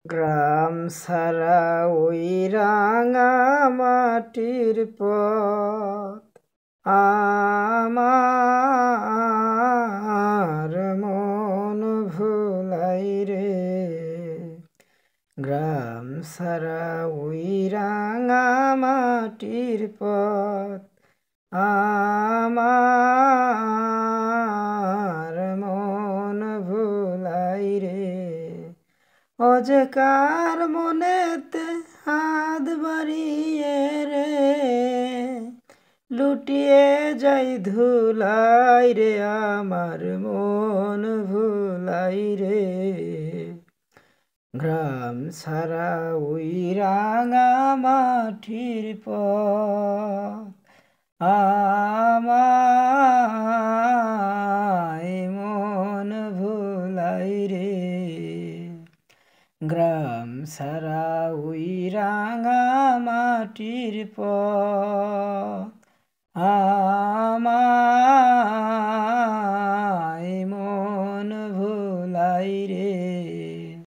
গ্রাম ছাড়া ওই রাঙা মাটির পথ আমার মন ভুলাই রে। গ্রাম ছাড়া ওই রাঙা মাটির পথ আমার মন ভুলাই রে। ও যে কার মনেতে হাত বাড়িয়ে রে লুটিয়ে যাই ধুলাই রে, আমার মন ভুলাই রে। গ্রাম ছাড়া ওই রাঙা মাটির পথ আমায় মন ভুলাই রে। গ্রাম ছাড়া ওই রাঙা মাটির পথ